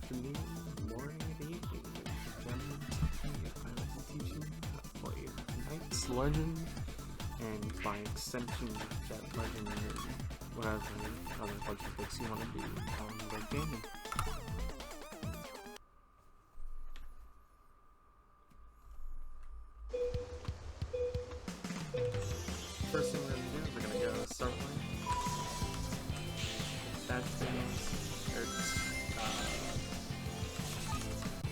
afternoon, morning, and evening, ladies and gentlemen. Today I will be teaching you how to play Knight's Legend, and by extension, Jet Legend, or whatever other bunch of books you want to do on the gaming. First thing we're going to do is we're going to go to start line. That things,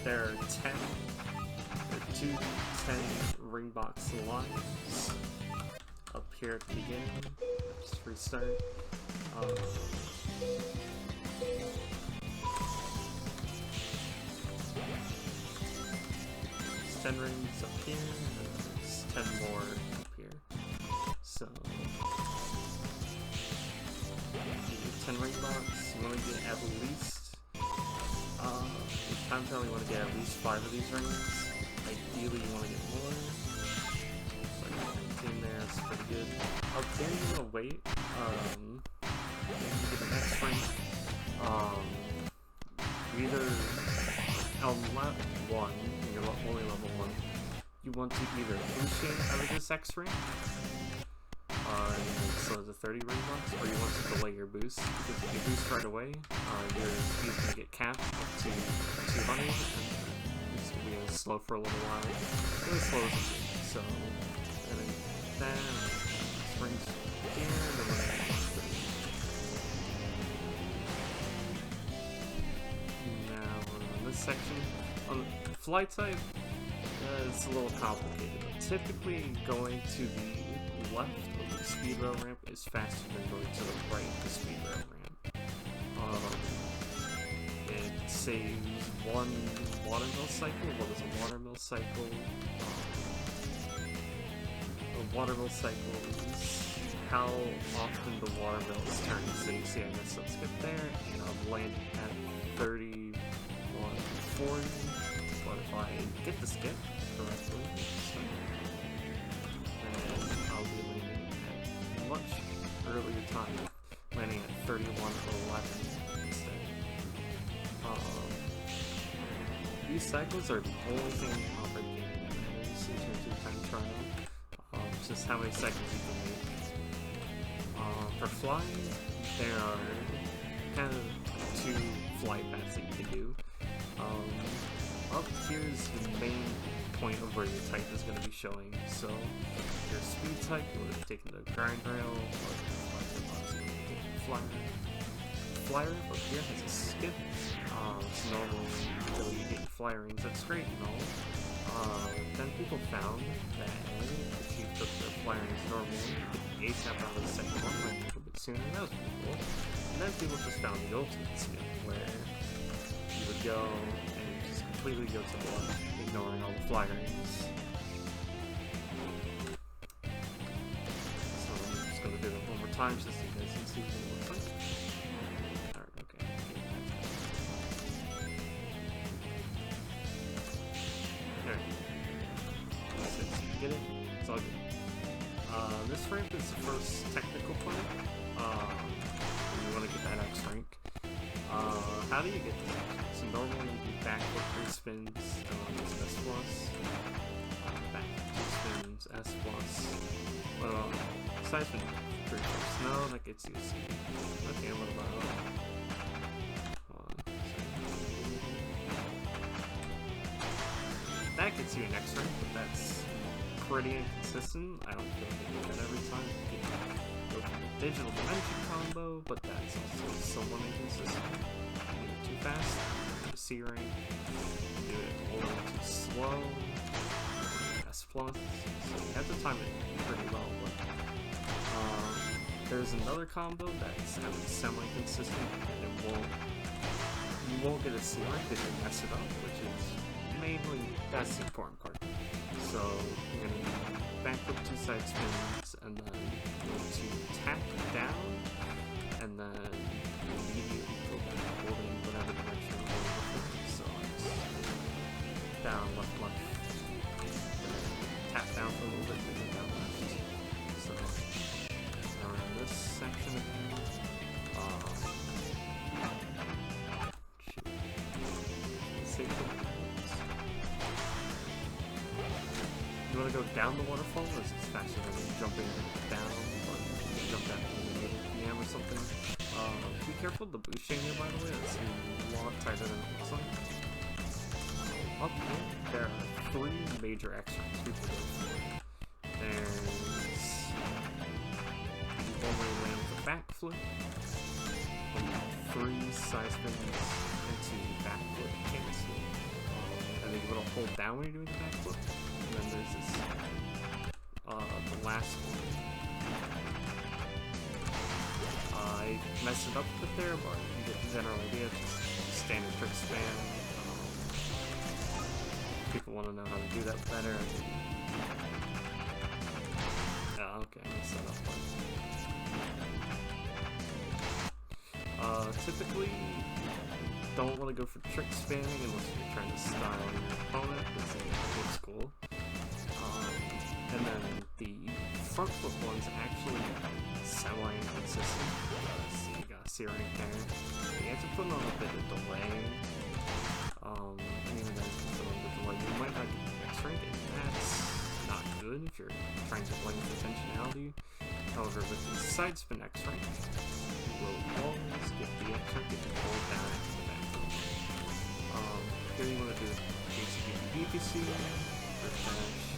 there are 2 10 ring box lines up here at the beginning. Just restart. 10 rings up here, and there's 10 more up here. So, you get 10 ring box, you want to get at least, in time trial you want to get at least 5 of these rings. Ideally you want to get more. So I got 19 there, that's pretty good. Up there you want to wait, to get the next ring. Either on level 1, and you're only level 1, you want to either initiate out of this X ring, so the 30 ring box, or you want to delay your boost, because if you boost right away, your speed's going to get capped up to 200, and it's going to be slow for a little while. Really slow as it is, so, and then that, springs here, and then now we're on this section. On fly type, it's a little complicated, but typically going to the left of the speed rail ramp is faster than going to the right of the speed rail ramp. It saves 1 watermill cycle. What is a watermill cycle? A watermill cycle is how often the watermill is turning. So you see I missed up skip there, and I'm landing at 3140, but if I get the skip correctly, I'll be landing at a much earlier time, landing at 3111 instead. These cycles are the only thing in the game that matters in terms of time trial. Just how many cycles you can make. For flying, there are kind of 2 fly paths that you can do. Up here's the main point of where your type is going to be showing. So, if you're a speed type, you would have taken the grind rail, or if you're the flyer. The flyer up here has a skip. So normally, until you get flyer rings, that's great and all. Then people found that if you took the flyer rings normally, you could ASAP out of the second one like a little bit sooner. That was pretty cool. And then people just found the ultimate skip, where you would go and just completely go to the left, ignoring all the fly rings. So I'm just going to do it one more time just so you guys can see what it looks like. Alright, okay. There. Get it? It's all good. This ramp is the first technical point. You want to get that X rank. How do you get that? So normally you backflip 3 spins, S plus, backflip 2 spins, S plus. Side spin 3 flips. No, that gets you a C. Okay, what about that gets you an X rank, but that's pretty inconsistent. I don't feel like you do that every time. You can go for the digital dimension combo, but that's also somewhat inconsistent. You do it too fast, you do a C rank. You do it a little too slow, S plus. So you have to time it pretty well. But there's another combo that's at least semi-consistent, and you won't get a C rank if you mess it up, which is mainly, that's the important part. So you're going to backflip 2 side spins, and then you're going to tap down, and then immediately go back holding whatever direction you're going before. So it's down, left, left, tap down for a little bit, and then down left. So around this section again. want to go down the waterfall, as it's faster than jumping down, but you can jump down to 8 PM or something. Be careful, the boost chain here, by the way, it's a lot tighter than it looks like. Up here, there are 3 major extras people go for. There's the only land with a backflip, 3 side spins into backflip cancel, and then you want to hold down when you're doing the backflip. And then there's this, the last one. I messed it up a bit there, but you get the general idea. Just standard trick span. People want to know how to do that better. Yeah, okay, I messed that up. Typically, don't want to go for trick spanning unless you're trying to style your opponent. That's old school. And then the front foot one's actually semi-inconsistent. So you got C rank there. You have to put on a bit of delay. And even then, if you put on the delay, you might not get X rank, and that's not good if you're trying to blend intentionality. However, with the side spin X rank, you will always get the X rank if you hold down into the back. Here you want to do HCB VPC, first dash.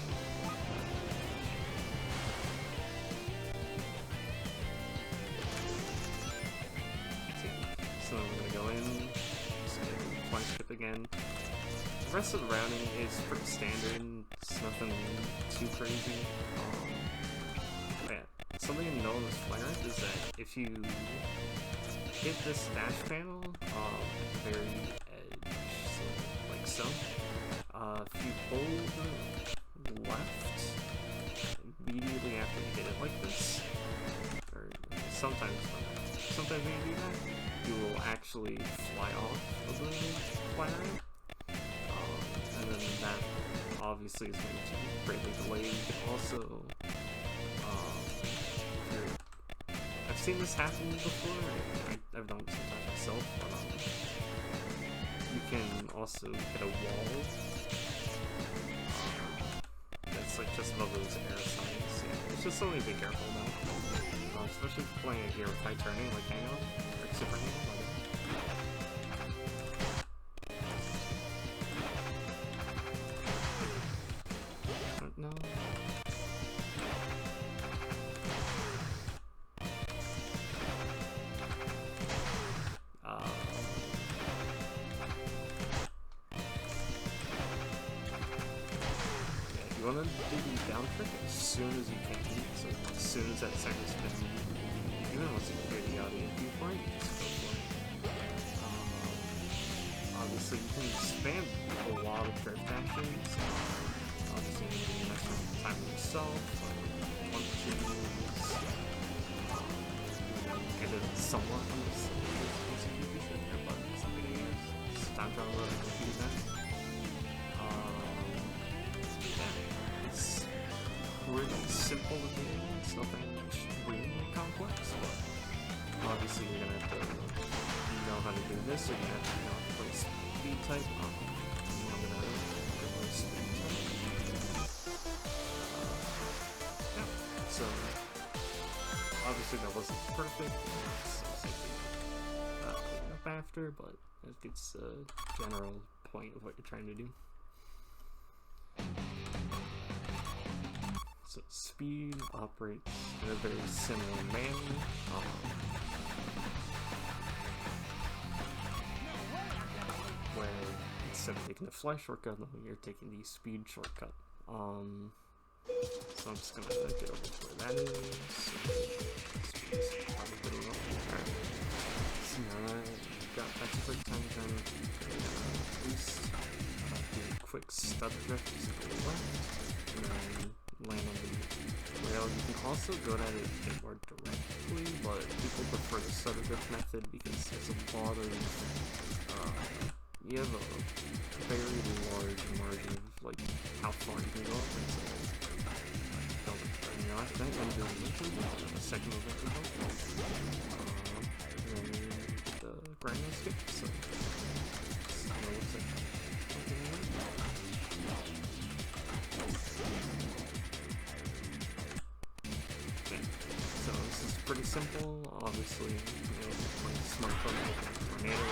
So we're going to go in, just twice skip again. The rest of the routing is pretty standard, it's nothing too crazy. Yeah, something to know in this flagrant is that if you hit this dash panel at the very edge, so, like so, if you hold left immediately after you hit it like this, or sometimes when you do that, you will actually fly off of the flagrant, and then that obviously is going to be greatly delayed. You can also, I've seen this happen before, I've done it sometimes myself, but you can also hit a wall that's like just above those air signs. Yeah, it's just something to be careful about, especially if you're playing a gear with high turning like Hang On. Super no. You want to do the down trick as soon as you can. So as soon as that second spin, even once you hear the audio viewpoint, you just go for it. Obviously, you can spam a lot of drift actions. Obviously, you can mess with the timing yourself. One, two, kind of somewhat on this execution, but something to use. Time travel to do that. Yeah, it's pretty simple to do. It's nothing extremely complex, but obviously you're gonna have to know how to do this, so you have to know how to play speed type. I'm gonna play speed type. Yeah, so obviously that wasn't perfect. It's something up after, but it gets a general point of what you're trying to do. So speed operates in a very similar manner. Where instead of taking the fly shortcut, you're taking the speed shortcut. So I'm just gonna get over to where that is. Speed's probably pretty low. Alright. So now I've got that quick time down at least. Do a quick stub drift to the left. And then land on the rail. You can also go at it a bit more directly, but people prefer the stutter drift method because there's a lot of you have a very large margin of like how far you can go up, and so don't turn your off that and do a second event will help. And then the grind skip, so it looks like something like that. simple. Obviously, playing smartphone with tornado.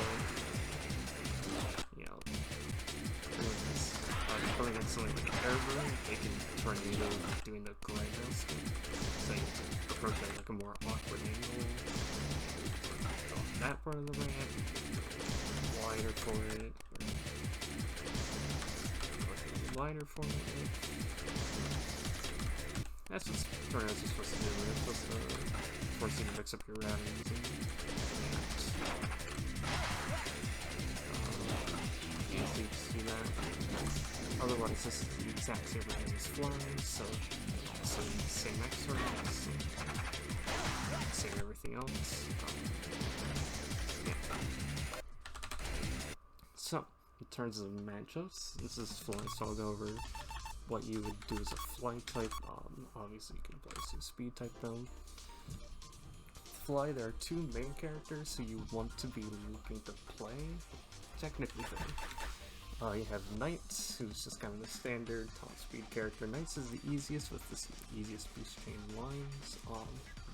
Pulling in something like an airburn, taking tornado, doing the glide rail skip. So you approach at like a more awkward angle. Go off that part of the ramp, wider for it, or wider for it. That's what tornadoes are supposed to do. They're supposed to force you to mix up your routings and easy to see that. Otherwise, this is the exact same route as flying, so same X-rays, same everything else. Yeah. So, in terms of matchups, this is fly, so I'll go over what you would do as a fly type. Obviously, you can play as a speed type though. Fly, there are two main characters who you want to be looking to play. Technically, you have Knights, who's just kind of the standard top speed character. Knights is the easiest with the easiest boost chain lines.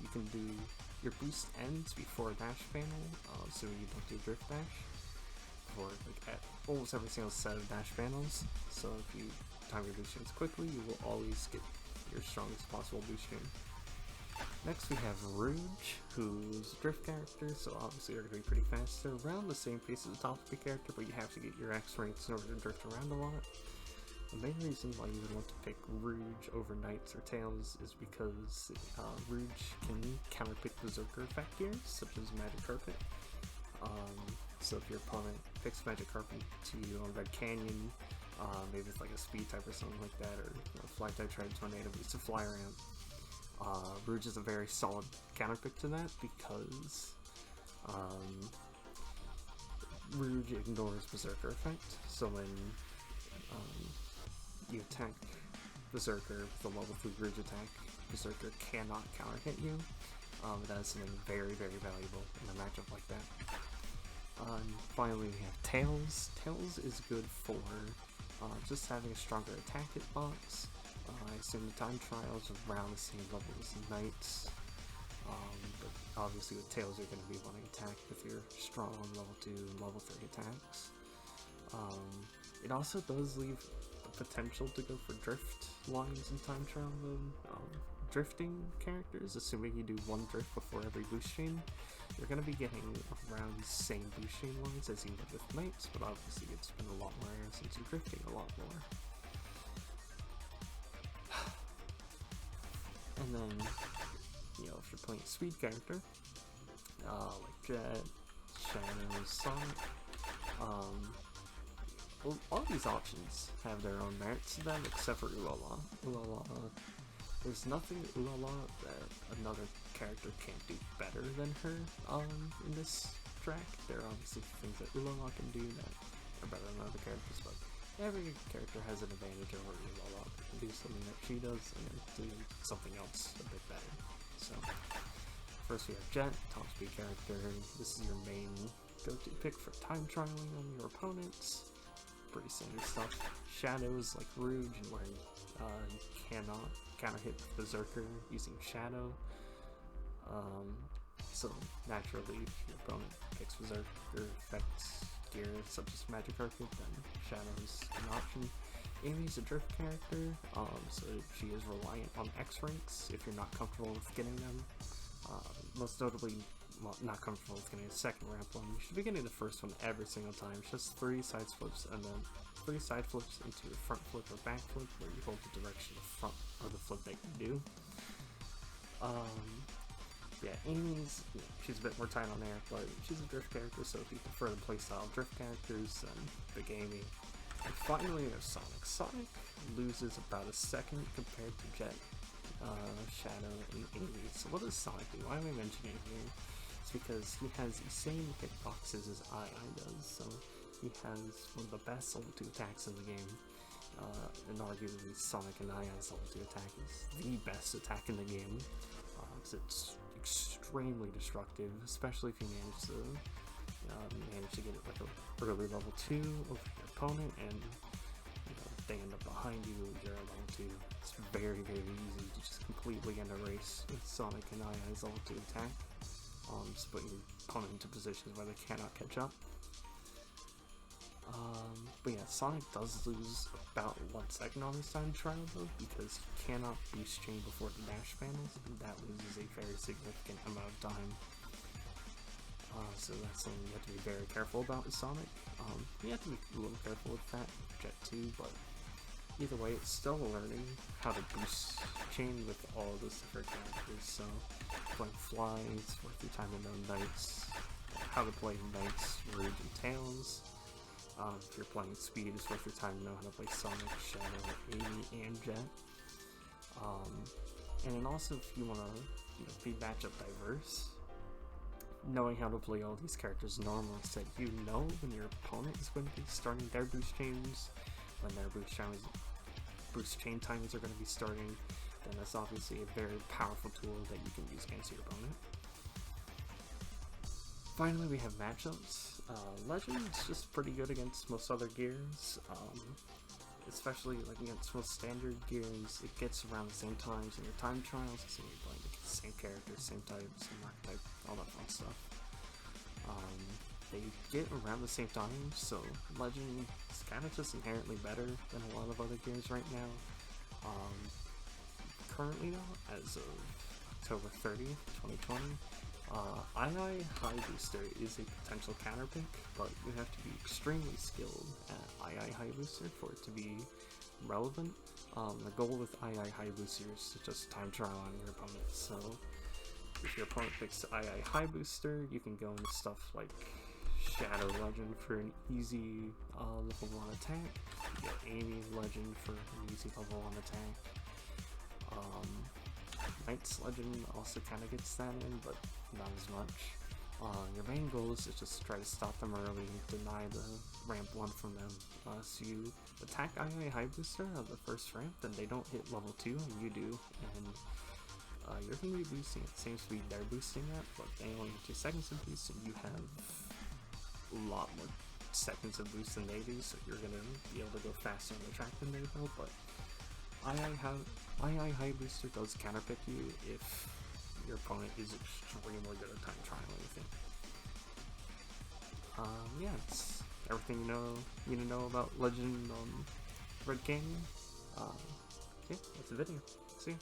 You can do your boost ends before a dash panel, so you don't do drift dash for like at almost every single set of dash panels. So if you time your boost chains quickly, you will always get your strongest possible boost chain. Next we have Rouge, who's a drift character, so obviously they're going to be pretty fast. They're around the same pace as the top speed character, but you have to get your X ranks in order to drift around a lot. The main reason why you would want to pick Rouge over Knights or Tails is because Rouge can counterpick Berserker effect gears, such as Magic Carpet. So if your opponent picks Magic Carpet to you on Red Canyon, maybe it's like a speed type or something like that, or fly type tornado, but it's a fly ramp. Rouge is a very solid counterpick to that because Rouge ignores Berserker effect, so when you attack Berserker with a level 3 Rouge attack, Berserker cannot counter hit you. That is something very, very valuable in a matchup like that. And finally we have Tails. Tails is good for just having a stronger attack hitbox. I assume the time trials are around the same level as Knights, but obviously with Tails you're going to be wanting to attack with your strong level 2 and level 3 attacks. It also does leave the potential to go for drift lines in time trial though. Drifting characters, assuming you do one drift before every boost chain, you're going to be getting around the same boost chain lines as you would with Knights, but obviously it's been a lot rare since you're drifting a lot more. And then, if you're playing a speed character, like Jet, Shadow, Sonic, all these options have their own merits to them, except for Ulala. There's nothing Ulala that another character can't do better than her in this track. There are obviously things that Ulala can do that are better than other characters, but every character has an advantage over Ulala. They can do something that she does, and then do something else a bit better. So, first we have Jet, top speed character. This is your main go-to pick for time trialing on your opponents. Pretty standard stuff. Shadows like Rouge, where you cannot counter hit Berserker using Shadow. So naturally, if your opponent picks Berserker effects gear such as Magic Carpet, then Shadow is an option. Amy's a drift character, so she is reliant on X ranks if you're not comfortable with getting them. Most notably, not comfortable with getting a second ramp one. You should be getting the first one every single time. It's just 3 side flips and then 3 side flips into a front flip or back flip where you hold the direction of front or the flip that you do. Yeah, Amy's, she's a bit more tight on air, but she's a drift character, so if you prefer the playstyle drift characters, then pick Amy. And finally, there's Sonic. Sonic loses about a second compared to Jet, Shadow, and Amy. So what does Sonic do? Why am I mentioning it here? It's because he has the same hitboxes as II does, so he has one of the best level 2 attacks in the game. And arguably Sonic and II's level 2 attack is the best attack in the game. Because it's extremely destructive, especially if you manage to get it like a early level 2 over your opponent, and they end up behind you, you're at level 2. It's very, very easy to just completely end a race with Sonic and II's level 2 attack. Just putting your opponent into positions where they cannot catch up. But yeah, Sonic does lose about 1 second on this time trial though, because he cannot boost chain before the dash panels, and that loses a very significant amount of time. So that's something you have to be very careful about with Sonic. You have to be a little careful with that Jet too, but either way, it's still learning how to boost chain with all of those different characters. So playing Fly, it's worth your time to know Knights, how to play Knights, Rouge, and Tails. If you're playing Speed, it's worth your time to know how to play Sonic, Shadow, Amy, and Jet. And then also if you want to be matchup diverse, knowing how to play all these characters normally so that you know when your opponent is going to be starting their boost chains, when their boost chain timings are going to be starting, then that's obviously a very powerful tool that you can use against your opponent. Finally, we have matchups. Legend's just pretty good against most other gears, especially like against most standard gears. It gets around the same times in your time trials, so you're playing the same characters, same type, same archetype, all that fun stuff. They get around the same time, so Legend is kind of just inherently better than a lot of other gears right now. Currently though, as of October 30th, 2020, II High Booster is a potential counter pick, but you have to be extremely skilled at II High Booster for it to be relevant. The goal with II High Booster is to just time trial on your opponent, so if your opponent picks II High Booster, you can go into stuff like Shadow Legend for an easy level 1 attack, you get Amy Legend for an easy level 1 attack. Knight's Legend also kind of gets that in, but not as much. Your main goal is to just try to stop them early, deny the ramp 1 from them. So you attack II High Booster at the first ramp, then they don't hit level 2 and you do, and you're going to be boosting at the same speed they're boosting at, but they only have 2 seconds of boost and you have a lot more seconds of boost than they do, so you're going to be able to go faster on the track than they will. But II High Booster does counterpick you if your opponent is extremely good at time trialing with it. Yeah, it's everything you need to know about Legend on Red Canyon. Yeah, that's the video. See ya.